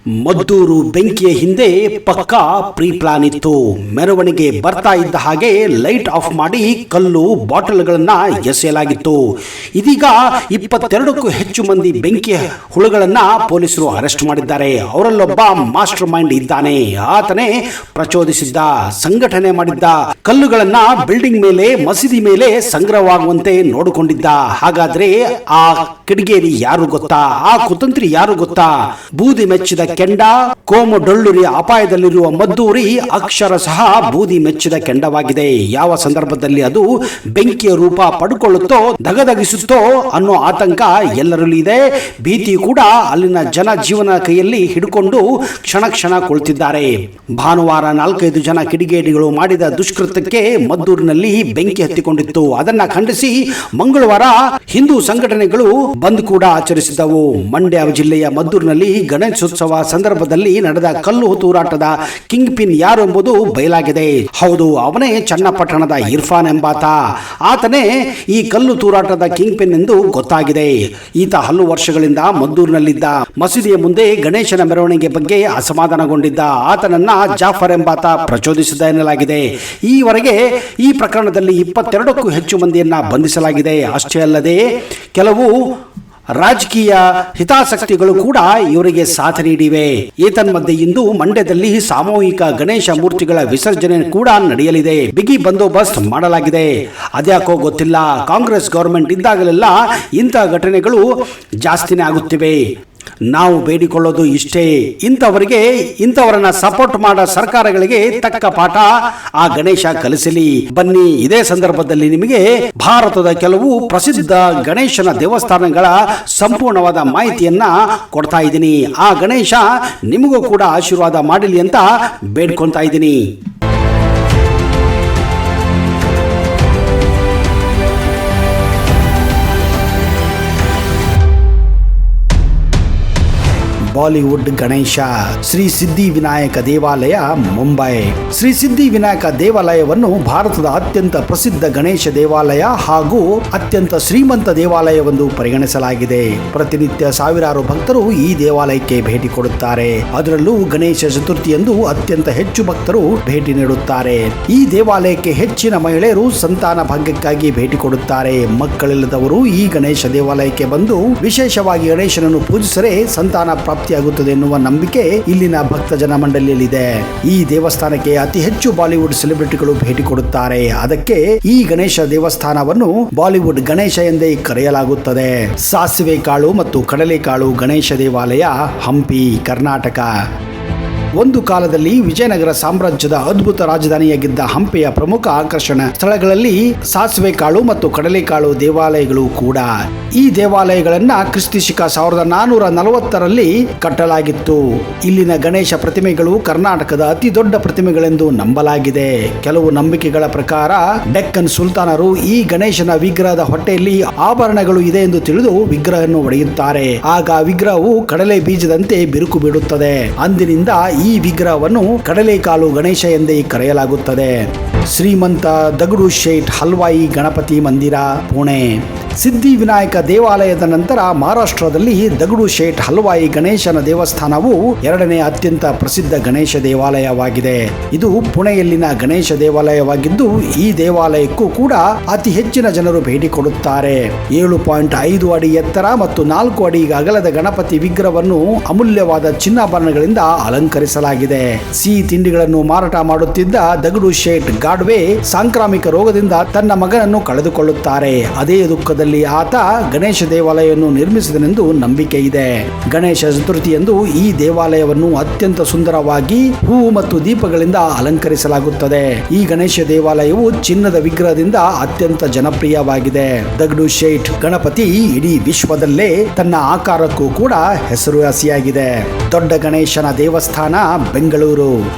ಮದ್ದೂರು ಬೆಂಕಿಯ ಹಿಂದೆ ಪಕ್ಕಾ ಪ್ರೀ ಪ್ಲಾನ್ ಇತ್ತು. ಮೆರವಣಿಗೆ ಬರ್ತಾ ಇದ್ದ ಹಾಗೆ ಲೈಟ್ ಆಫ್ ಮಾಡಿ ಕಲ್ಲು ಬಾಟಲ್ಗಳನ್ನ ಎಸೆಯಲಾಗಿತ್ತು. ಇದೀಗ 22ಕ್ಕೂ ಹೆಚ್ಚು ಮಂದಿ ಬೆಂಕಿಯ ಹುಳುಗಳನ್ನ ಪೊಲೀಸರು ಅರೆಸ್ಟ್ ಮಾಡಿದ್ದಾರೆ. ಅವರಲ್ಲೊಬ್ಬ ಮಾಸ್ಟರ್ ಮೈಂಡ್ ಇದ್ದಾನೆ. ಆತನೇ ಪ್ರಚೋದಿಸಿದ್ದ, ಸಂಘಟನೆ ಮಾಡಿದ್ದ, ಕಲ್ಲುಗಳನ್ನ ಬಿಲ್ಡಿಂಗ್ ಮೇಲೆ, ಮಸೀದಿ ಮೇಲೆ ಸಂಗ್ರಹವಾಗುವಂತೆ ನೋಡಿಕೊಂಡಿದ್ದ. ಹಾಗಾದ್ರೆ ಆ ಕಿಡಿಗೇರಿ ಯಾರು ಗೊತ್ತಾ? ಆ ಕುತಂತ್ರಿ ಯಾರು ಗೊತ್ತಾ? ಬೂದಿ ಮೆಚ್ಚಿದ ಕೆಂಡ, ಕೋಮು ಡೊಳ್ಳುರಿ ಅಪಾಯದಲ್ಲಿರುವ ಮದ್ದೂರಿ ಅಕ್ಷರ ಸಹ ಬೂದಿ ಮೆಚ್ಚಿದ ಕೆಂಡವಾಗಿದೆ. ಯಾವ ಸಂದರ್ಭದಲ್ಲಿ ಅದು ಬೆಂಕಿಯ ರೂಪ ಪಡ್ಕೊಳ್ಳುತ್ತೋ, ದಗದಗಿಸುತ್ತೋ ಅನ್ನೋ ಆತಂಕ ಎಲ್ಲರಲ್ಲೂ ಇದೆ. ಭೀತಿ ಕೂಡ ಅಲ್ಲಿನ ಜನ ಜೀವನ ಕೈಯಲ್ಲಿ ಹಿಡ್ಕೊಂಡು ಕ್ಷಣ ಕ್ಷಣ ಕುಳಿತಿದ್ದಾರೆ. ಭಾನುವಾರ 4-5 ಜನ ಕಿಡಿಗೇಡಿಗಳು ಮಾಡಿದ ದುಷ್ಕೃತ್ಯಕ್ಕೆ ಮದ್ದೂರಿನಲ್ಲಿ ಬೆಂಕಿ ಹತ್ತಿಕೊಂಡಿತ್ತು. ಅದನ್ನ ಖಂಡಿಸಿ ಮಂಗಳವಾರ ಹಿಂದೂ ಸಂಘಟನೆಗಳು ಬಂದ್ ಕೂಡ ಆಚರಿಸಿದವು. ಮಂಡ್ಯ ಜಿಲ್ಲೆಯ ಮದ್ದೂರಿನಲ್ಲಿ ಗಣೇಶೋತ್ಸವ ಸಂದರ್ಭದಲ್ಲಿ ನಡೆದ ಕಲ್ಲು ತೂರಾಟದ ಕಿಂಗ್ ಪಿನ್ ಯಾರು ಎಂಬುದು ಬಯಲಾಗಿದೆ. ಹೌದು, ಅವನೇ ಚನ್ನಪಟ್ಟಣದ ಇರ್ಫಾನ್ ಎಂಬಾತ. ಆತನೇ ಈ ಕಲ್ಲು ತೂರಾಟದ ಕಿಂಗ್ ಪಿನ್ ಎಂದು ಗೊತ್ತಾಗಿದೆ. ಈತ ಹಲವು ವರ್ಷಗಳಿಂದ ಮದ್ದೂರಿನಲ್ಲಿದ್ದ ಮಸೀದಿಯ ಮುಂದೆ ಗಣೇಶನ ಮೆರವಣಿಗೆ ಬಗ್ಗೆ ಅಸಮಾಧಾನಗೊಂಡಿದ್ದ. ಆತನನ್ನ ಜಾಫರ್ ಎಂಬಾತ ಪ್ರಚೋದಿಸಿದ ಎನ್ನಲಾಗಿದೆ. ಈವರೆಗೆ ಈ ಪ್ರಕರಣದಲ್ಲಿ 22ಕ್ಕೂ ಹೆಚ್ಚು ಮಂದಿಯನ್ನ ಬಂಧಿಸಲಾಗಿದೆ. ಅಷ್ಟೇ ಅಲ್ಲದೆ ಕೆಲವು ರಾಜಕೀಯ ಹಿತಾಸಕ್ತಿಗಳು ಕೂಡ ಇವರಿಗೆ ಸಾಥ್ ನೀಡಿವೆ. ಏತನ್ಮಧ್ಯೆ ಇಂದು ಮಂಡ್ಯದಲ್ಲಿ ಸಾಮೂಹಿಕ ಗಣೇಶ ಮೂರ್ತಿಗಳ ವಿಸರ್ಜನೆ ಕೂಡ ನಡೆಯಲಿದೆ. ಬಿಗಿ ಬಂದೋಬಸ್ತ್ ಮಾಡಲಾಗಿದೆ. ಅದ್ಯಾಕೋ ಗೊತ್ತಿಲ್ಲ, ಕಾಂಗ್ರೆಸ್ ಗವರ್ಮೆಂಟ್ ಇದ್ದಾಗಲೆಲ್ಲ ಇಂಥ ಘಟನೆಗಳು ಜಾಸ್ತಿನೇ ಆಗುತ್ತಿವೆ. ನಾವು ಬೇಡಿಕೊಳ್ಳೋದು ಇಷ್ಟೇ, ಇಂಥವರನ್ನ ಸಪೋರ್ಟ್ ಮಾಡೋ ಸರ್ಕಾರಗಳಿಗೆ ತಕ್ಕ ಪಾಠ ಆ ಗಣೇಶ ಕಲಿಸಲಿ. ಬನ್ನಿ, ಇದೇ ಸಂದರ್ಭದಲ್ಲಿ ನಿಮಗೆ ಭಾರತದ ಕೆಲವು ಪ್ರಸಿದ್ಧ ಗಣೇಶನ ದೇವಸ್ಥಾನಗಳ ಸಂಪೂರ್ಣವಾದ ಮಾಹಿತಿಯನ್ನ ಕೊಡ್ತಾ ಇದ್ದೀನಿ. ಆ ಗಣೇಶ ನಿಮಗೂ ಕೂಡ ಆಶೀರ್ವಾದ ಮಾಡಲಿ ಅಂತ ಬೇಡ್ಕೊಳ್ತಾ ಇದ್ದೀನಿ. ಬಾಲಿವುಡ್ ಗಣೇಶ ಶ್ರೀ ಸಿದ್ಧಿ ವಿನಾಯಕ ದೇವಾಲಯ, ಮುಂಬೈ. ಶ್ರೀ ಸಿದ್ಧಿ ವಿನಾಯಕ ದೇವಾಲಯವನ್ನು ಭಾರತದ ಅತ್ಯಂತ ಪ್ರಸಿದ್ಧ ಗಣೇಶ ದೇವಾಲಯ ಹಾಗೂ ಅತ್ಯಂತ ಶ್ರೀಮಂತ ದೇವಾಲಯವೆಂದು ಪರಿಗಣಿಸಲಾಗಿದೆ. ಪ್ರತಿನಿತ್ಯ ಸಾವಿರಾರು ಭಕ್ತರು ಈ ದೇವಾಲಯಕ್ಕೆ ಭೇಟಿ ಕೊಡುತ್ತಾರೆ. ಅದರಲ್ಲೂ ಗಣೇಶ ಚತುರ್ಥಿಯಂದು ಅತ್ಯಂತ ಹೆಚ್ಚು ಭಕ್ತರು ಭೇಟಿ ನೀಡುತ್ತಾರೆ. ಈ ದೇವಾಲಯಕ್ಕೆ ಹೆಚ್ಚಿನ ಮಹಿಳೆಯರು ಸಂತಾನ ಭಾಗ್ಯಕ್ಕಾಗಿ ಭೇಟಿ ಕೊಡುತ್ತಾರೆ. ಮಕ್ಕಳಿಲ್ಲದವರು ಈ ಗಣೇಶ ದೇವಾಲಯಕ್ಕೆ ಬಂದು ವಿಶೇಷವಾಗಿ ಗಣೇಶನನ್ನು ಪೂಜಿಸರೆ ಸಂತಾನ ಪ್ರಾಪ್ತಿಯಾಗುತ್ತದೆ ಎನ್ನುವ ನಂಬಿಕೆ ಇಲ್ಲಿನ ಭಕ್ತ ಜನ ಮಂಡಳಿಯಲ್ಲಿದೆ. ಈ ದೇವಸ್ಥಾನಕ್ಕೆ ಅತಿ ಹೆಚ್ಚು ಬಾಲಿವುಡ್ ಸೆಲೆಬ್ರಿಟಿಗಳು ಭೇಟಿ ಕೊಡುತ್ತಾರೆ. ಅದಕ್ಕೆ ಈ ಗಣೇಶ ದೇವಸ್ಥಾನವನ್ನು ಬಾಲಿವುಡ್ ಗಣೇಶ ಎಂದೇ ಕರೆಯಲಾಗುತ್ತದೆ. ಸಾಸಿವೆ ಕಾಳು ಮತ್ತು ಕಡಲೆಕಾಳು ಗಣೇಶ ದೇವಾಲಯ, ಹಂಪಿ, ಕರ್ನಾಟಕ. ಒಂದು ಕಾಲದಲ್ಲಿ ವಿಜಯನಗರ ಸಾಮ್ರಾಜ್ಯದ ಅದ್ಭುತ ರಾಜಧಾನಿಯಾಗಿದ್ದ ಹಂಪಿಯ ಪ್ರಮುಖ ಆಕರ್ಷಣ ಸ್ಥಳಗಳಲ್ಲಿ ಸಾಸಿವೆ ಕಾಳು ಮತ್ತು ಕಡಲೆಕಾಳು ದೇವಾಲಯಗಳು ಕೂಡ. ಈ ದೇವಾಲಯಗಳನ್ನ ಕ್ರಿಸ್ತಿಶಕ 1440ರಲ್ಲಿ ಕಟ್ಟಲಾಗಿತ್ತು. ಇಲ್ಲಿನ ಗಣೇಶ ಪ್ರತಿಮೆಗಳು ಕರ್ನಾಟಕದ ಅತಿ ದೊಡ್ಡ ಪ್ರತಿಮೆಗಳೆಂದು ನಂಬಲಾಗಿದೆ. ಕೆಲವು ನಂಬಿಕೆಗಳ ಪ್ರಕಾರ ಡೆಕ್ಕನ್ ಸುಲ್ತಾನರು ಈ ಗಣೇಶನ ವಿಗ್ರಹದ ಹೊಟ್ಟೆಯಲ್ಲಿ ಆಭರಣಗಳು ಇದೆ ಎಂದು ತಿಳಿದು ವಿಗ್ರಹವನ್ನು ಒಡೆಯುತ್ತಾರೆ. ಆಗ ವಿಗ್ರಹವು ಕಡಲೆ ಬೀಜದಂತೆ ಬಿರುಕು ಬಿಡುತ್ತದೆ. ಅಂದಿನಿಂದ ಈ ವಿಗ್ರಹವನ್ನು ಕಡಲೆಕಾಳು ಗಣೇಶ ಎಂದೇ ಕರೆಯಲಾಗುತ್ತದೆ. ಶ್ರೀಮಂತ ದಗಡು ಶೇಟ್ ಹಲ್ವಾಯಿ ಗಣಪತಿ ಮಂದಿರ, ಪುಣೆ. ಸಿದ್ಧಿ ವಿನಾಯಕ ದೇವಾಲಯದ ನಂತರ ಮಹಾರಾಷ್ಟ್ರದಲ್ಲಿ ದಗಡು ಶೇಟ್ ಹಲ್ವಾಯಿ ಗಣೇಶನ ದೇವಸ್ಥಾನವು 2ನೇ ಅತ್ಯಂತ ಪ್ರಸಿದ್ಧ ಗಣೇಶ ದೇವಾಲಯವಾಗಿದೆ. ಇದು ಪುಣೆಯಲ್ಲಿನ ಗಣೇಶ ದೇವಾಲಯವಾಗಿದ್ದು ಈ ದೇವಾಲಯಕ್ಕೂ ಕೂಡ ಅತಿ ಹೆಚ್ಚಿನ ಜನರು ಭೇಟಿ ಕೊಡುತ್ತಾರೆ. 7.5 ಅಡಿ ಎತ್ತರ ಮತ್ತು 4 ಅಡಿ ಅಗಲದ ಗಣಪತಿ ವಿಗ್ರಹವನ್ನು ಅಮೂಲ್ಯವಾದ ಚಿನ್ನಾಭರಣಗಳಿಂದ ಅಲಂಕರಿಸಲಾಗಿದೆ. ಸಿಹಿ ತಿಂಡಿಗಳನ್ನು ಮಾರಾಟ ಮಾಡುತ್ತಿದ್ದ ದಗಡು ಶೇಟ್ ಗಾಡ್ವೆ ಸಾಂಕ್ರಾಮಿಕ ರೋಗದಿಂದ ತನ್ನ ಮಗನನ್ನು ಕಳೆದುಕೊಳ್ಳುತ್ತಾರೆ. ಅದೇ ದುಃಖದಲ್ಲಿ ಆತ ಗಣೇಶ ದೇವಾಲಯವನ್ನು ನಿರ್ಮಿಸಿದನೆಂದು ನಂಬಿಕೆ ಇದೆ. ಗಣೇಶ ಚತುರ್ಥಿಯಂದು ಈ ದೇವಾಲಯವನ್ನು ಅತ್ಯಂತ ಸುಂದರವಾಗಿ ಹೂವು ಮತ್ತು ದೀಪಗಳಿಂದ ಅಲಂಕರಿಸಲಾಗುತ್ತದೆ. ಈ ಗಣೇಶ ದೇವಾಲಯವು ಚಿನ್ನದ ವಿಗ್ರಹದಿಂದ ಅತ್ಯಂತ ಜನಪ್ರಿಯವಾಗಿದೆ. ದಗಡು ಶೇಟ್ ಗಣಪತಿ ಇಡೀ ವಿಶ್ವದಲ್ಲೇ ತನ್ನ ಆಕಾರಕ್ಕೂ ಕೂಡ ಹೆಸರುವಾಸಿಯಾಗಿದೆ. ದೊಡ್ಡ ಗಣೇಶನ ದೇವಸ್ಥಾನ, ಬೆಂಗಳೂರು.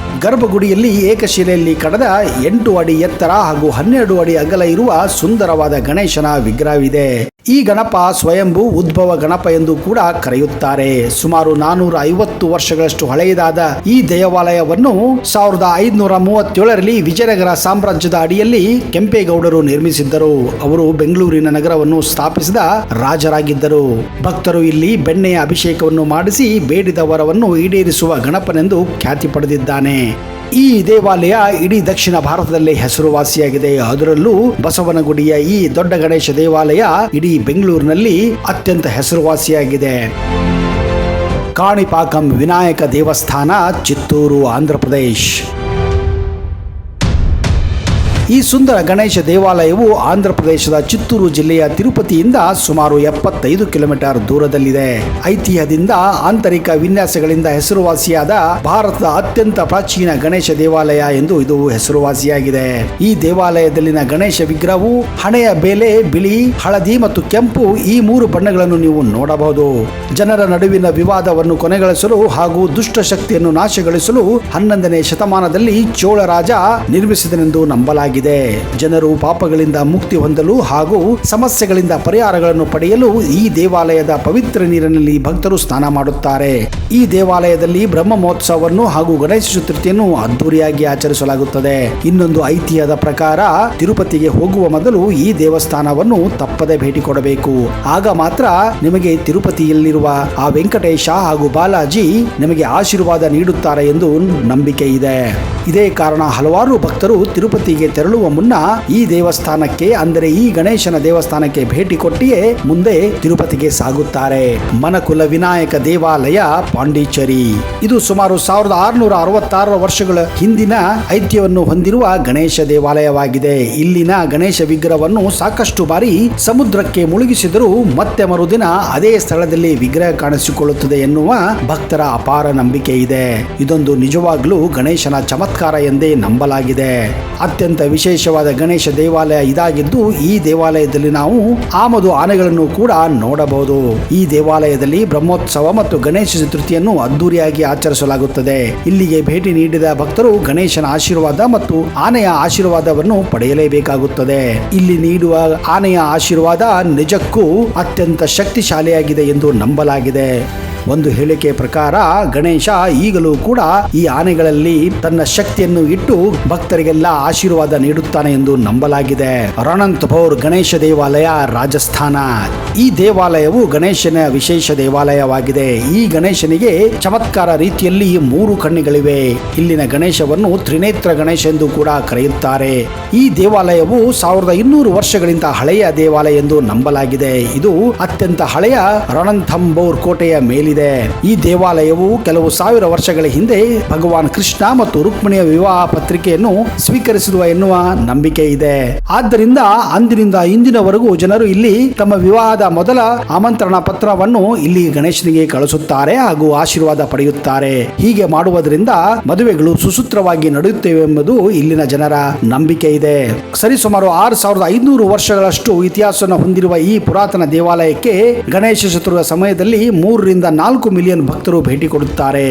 ಗರ್ಭಗುಡಿಯಲ್ಲಿ ಏಕಶಿಲೆಯಲ್ಲಿ ಕಡದ 8 ಅಡಿ ಎತ್ತರ ಹಾಗೂ 12 ಅಡಿ ಅಗಲ ಇರುವ ಸುಂದರವಾದ ಗಣೇಶನ ವಿಗ್ರಹವಿದೆ. ಈ ಗಣಪ ಸ್ವಯಂಭೂ ಉದ್ಭವ ಗಣಪ ಎಂದು ಕೂಡ ಕರೆಯುತ್ತಾರೆ. ಸುಮಾರು 450 ವರ್ಷಗಳಷ್ಟು ಹಳೆಯದಾದ ಈ ದೇವಾಲಯವನ್ನು 1537ರಲ್ಲಿ ವಿಜಯನಗರ ಸಾಮ್ರಾಜ್ಯದ ಅಡಿಯಲ್ಲಿ ಕೆಂಪೇಗೌಡರು ನಿರ್ಮಿಸಿದ್ದರು. ಅವರು ಬೆಂಗಳೂರಿನ ನಗರವನ್ನು ಸ್ಥಾಪಿಸಿದ ರಾಜರಾಗಿದ್ದರು. ಭಕ್ತರು ಇಲ್ಲಿ ಬೆಣ್ಣೆಯ ಅಭಿಷೇಕವನ್ನು ಮಾಡಿಸಿ ಬೇಡಿದ ವರವನ್ನು ಈಡೇರಿಸುವ ಗಣಪನೆಂದು ಖ್ಯಾತಿ ಪಡೆದಿದ್ದಾನೆ. ಈ ದೇವಾಲಯ ಇಡೀ ದಕ್ಷಿಣ ಭಾರತದಲ್ಲೇ ಹೆಸರುವಾಸಿಯಾಗಿದೆ. ಅದರಲ್ಲೂ ಬಸವನಗುಡಿಯ ಈ ದೊಡ್ಡ ಗಣೇಶ ದೇವಾಲಯ ಇಡೀ ಬೆಂಗಳೂರಿನಲ್ಲಿ ಅತ್ಯಂತ ಹೆಸರುವಾಸಿಯಾಗಿದೆ. ಕಾಣಿಪಾಕಂ ವಿನಾಯಕ ದೇವಸ್ಥಾನ, ಚಿತ್ತೂರು, ಆಂಧ್ರ ಪ್ರದೇಶ್. ಈ ಸುಂದರ ಗಣೇಶ ದೇವಾಲಯವು ಆಂಧ್ರ ಪ್ರದೇಶದ ಚಿತ್ತೂರು ಜಿಲ್ಲೆಯ ತಿರುಪತಿಯಿಂದ ಸುಮಾರು 75 ಕಿಲೋಮೀಟರ್ ದೂರದಲ್ಲಿದೆ. ಐತಿಹ್ಯದಿಂದ ಆಂತರಿಕ ವಿನ್ಯಾಸಗಳಿಂದ ಹೆಸರುವಾಸಿಯಾದ ಭಾರತದ ಅತ್ಯಂತ ಪ್ರಾಚೀನ ಗಣೇಶ ದೇವಾಲಯ ಎಂದು ಇದು ಹೆಸರುವಾಸಿಯಾಗಿದೆ. ಈ ದೇವಾಲಯದಲ್ಲಿನ ಗಣೇಶ ವಿಗ್ರಹವು ಹಣೆಯ ಬೇಲೆ ಬಿಳಿ, ಹಳದಿ ಮತ್ತು ಕೆಂಪು ಈ 3 ಬಣ್ಣಗಳನ್ನು ನೀವು ನೋಡಬಹುದು. ಜನರ ನಡುವಿನ ವಿವಾದವನ್ನು ಕೊನೆಗಳಿಸಲು ಹಾಗೂ ದುಷ್ಟ ಶಕ್ತಿಯನ್ನು ನಾಶಗೊಳಿಸಲು 11ನೇ ಶತಮಾನದಲ್ಲಿ ಚೋಳ ರಾಜ ನಿರ್ಮಿಸಿದನೆಂದು ನಂಬಲಾಗಿದೆ. ಜನರು ಪಾಪಗಳಿಂದ ಮುಕ್ತಿ ಹೊಂದಲು ಹಾಗೂ ಸಮಸ್ಯೆಗಳಿಂದ ಪರಿಹಾರಗಳನ್ನು ಪಡೆಯಲು ಈ ದೇವಾಲಯದ ಪವಿತ್ರ ನೀರಿನಲ್ಲಿ ಭಕ್ತರು ಸ್ನಾನ ಮಾಡುತ್ತಾರೆ. ಈ ದೇವಾಲಯದಲ್ಲಿ ಬ್ರಹ್ಮ ಮಹೋತ್ಸವವನ್ನು ಹಾಗೂ ಗಣೇಶ ಚತುರ್ಥಿಯನ್ನು ಅದ್ದೂರಿಯಾಗಿ ಆಚರಿಸಲಾಗುತ್ತದೆ. ಇನ್ನೊಂದು ಐತಿಹ್ಯದ ಪ್ರಕಾರ ತಿರುಪತಿಗೆ ಹೋಗುವ ಮೊದಲು ಈ ದೇವಸ್ಥಾನವನ್ನು ತಪ್ಪದೆ ಭೇಟಿ ಕೊಡಬೇಕು. ಆಗ ಮಾತ್ರ ನಿಮಗೆ ತಿರುಪತಿಯಲ್ಲಿರುವ ಆ ವೆಂಕಟೇಶ ಹಾಗೂ ಬಾಲಾಜಿ ನಿಮಗೆ ಆಶೀರ್ವಾದ ನೀಡುತ್ತಾರೆ ಎಂದು ನಂಬಿಕೆ ಇದೆ. ಇದೇ ಕಾರಣ ಹಲವಾರು ಭಕ್ತರು ತಿರುಪತಿಗೆ ತೆರಳುವ ಮುನ್ನ ಈ ದೇವಸ್ಥಾನಕ್ಕೆ, ಅಂದರೆ ಈ ಗಣೇಶನ ದೇವಸ್ಥಾನಕ್ಕೆ ಭೇಟಿ ಕೊಟ್ಟಿಯೇ ಮುಂದೆ ತಿರುಪತಿಗೆ ಸಾಗುತ್ತಾರೆ. ಮನಕುಲ ವಿನಾಯಕ ದೇವಾಲಯ, ಪಾಂಡಿಚೇರಿ. ಇದು ಸುಮಾರು 1666 ವರ್ಷಗಳ ಹಿಂದಿನ ಐತಿಹ್ಯವನ್ನು ಹೊಂದಿರುವ ಗಣೇಶ ದೇವಾಲಯವಾಗಿದೆ. ಇಲ್ಲಿನ ಗಣೇಶ ವಿಗ್ರಹವನ್ನು ಸಾಕಷ್ಟು ಬಾರಿ ಸಮುದ್ರಕ್ಕೆ ಮುಳುಗಿಸಿದರೂ ಮತ್ತೆ ಮರುದಿನ ಅದೇ ಸ್ಥಳದಲ್ಲಿ ವಿಗ್ರಹ ಕಾಣಿಸಿಕೊಳ್ಳುತ್ತದೆ ಎನ್ನುವ ಭಕ್ತರ ಅಪಾರ ನಂಬಿಕೆ ಇದೆ. ಇದೊಂದು ನಿಜವಾಗ್ಲೂ ಗಣೇಶನ ಚಮತ್ಕಾರ ಎಂದೇ ನಂಬಲಾಗಿದೆ. ಅತ್ಯಂತ ವಿಶೇಷವಾದ ಗಣೇಶ ದೇವಾಲಯ ಇದಾಗಿದ್ದು, ಈ ದೇವಾಲಯದಲ್ಲಿ ನಾವು ಆಮದು ಆನೆಗಳನ್ನು ಕೂಡ ನೋಡಬಹುದು. ಈ ದೇವಾಲಯದಲ್ಲಿ ಬ್ರಹ್ಮೋತ್ಸವ ಮತ್ತು ಗಣೇಶ ಚತುರ್ಥಿಯನ್ನು ಅದ್ದೂರಿಯಾಗಿ ಆಚರಿಸಲಾಗುತ್ತದೆ. ಇಲ್ಲಿಗೆ ಭೇಟಿ ನೀಡಿದ ಭಕ್ತರು ಗಣೇಶನ ಆಶೀರ್ವಾದ ಮತ್ತು ಆನೆಯ ಆಶೀರ್ವಾದವನ್ನು ಪಡೆಯಲೇಬೇಕಾಗುತ್ತದೆ. ಇಲ್ಲಿ ನೀಡುವ ಆನೆಯ ಆಶೀರ್ವಾದ ನಿಜಕ್ಕೂ ಅತ್ಯಂತ ಶಕ್ತಿಶಾಲಿಯಾಗಿದೆ ಎಂದು ನಂಬಲಾಗಿದೆ. ಒಂದು ಹೇಳಿಕೆ ಪ್ರಕಾರ ಗಣೇಶ ಈಗಲೂ ಕೂಡ ಈ ಆನೆಗಳಲ್ಲಿ ತನ್ನ ಶಕ್ತಿಯನ್ನು ಇಟ್ಟು ಭಕ್ತರಿಗೆಲ್ಲ ಆಶೀರ್ವಾದ ನೀಡುತ್ತಾನೆ ಎಂದು ನಂಬಲಾಗಿದೆ. ರಣಂತಪುರ್ ಗಣೇಶ ದೇವಾಲಯ, ರಾಜಸ್ಥಾನ. ಈ ದೇವಾಲಯವು ಗಣೇಶನ ವಿಶೇಷ ದೇವಾಲಯವಾಗಿದೆ. ಈ ಗಣೇಶನಿಗೆ ಚಮತ್ಕಾರ ರೀತಿಯಲ್ಲಿ 3 ಕಣ್ಣುಗಳಿವೆ. ಇಲ್ಲಿನ ಗಣೇಶವನ್ನು ತ್ರಿನೇತ್ರ ಗಣೇಶ ಎಂದು ಕೂಡ ಕರೆಯುತ್ತಾರೆ. ಈ ದೇವಾಲಯವು 1200 ವರ್ಷಗಳಿಂದ ಹಳೆಯ ದೇವಾಲಯ ಎಂದು ನಂಬಲಾಗಿದೆ. ಇದು ಅತ್ಯಂತ ಹಳೆಯ ರಣಂಥಂಬೋರ್ ಕೋಟೆಯ ಮೇಲಿದೆ. ಈ ದೇವಾಲಯವು ಕೆಲವು 1000 ವರ್ಷಗಳ ಹಿಂದೆ ಭಗವಾನ್ ಕೃಷ್ಣ ಮತ್ತು ರುಕ್ಮಿಣಿಯ ವಿವಾಹ ಪತ್ರಿಕೆಯನ್ನು ಸ್ವೀಕರಿಸಿರುವ ಎನ್ನುವ ನಂಬಿಕೆ ಇದೆ. ಆದ್ದರಿಂದ ಅಂದಿನಿಂದ ಇಂದಿನವರೆಗೂ ಜನರು ಇಲ್ಲಿ ತಮ್ಮ ವಿವಾಹದ ಮೊದಲ ಆಮಂತ್ರಣ ಪತ್ರವನ್ನು ಇಲ್ಲಿ ಗಣೇಶನಿಗೆ ಕಳಿಸುತ್ತಾರೆ ಹಾಗೂ ಆಶೀರ್ವಾದ ಪಡೆಯುತ್ತಾರೆ. ಹೀಗೆ ಮಾಡುವುದರಿಂದ ಮದುವೆಗಳು ಸುಸೂತ್ರವಾಗಿ ನಡೆಯುತ್ತವೆ ಎಂಬುದು ಇಲ್ಲಿನ ಜನರ ನಂಬಿಕೆ ಇದೆ. ಸರಿಸುಮಾರು 6500 ವರ್ಷಗಳಷ್ಟು ಇತಿಹಾಸವನ್ನು ಹೊಂದಿರುವ ಈ ಪುರಾತನ ದೇವಾಲಯಕ್ಕೆ ಗಣೇಶ ಚತುರ್ಥಿಯ ಸಮಯದಲ್ಲಿ 3 ರಿಂದ 4 ಮಿಲಿಯನ್ ಭಕ್ತರು ಭೇಟಿ ಕೊಡುತ್ತಾರೆ.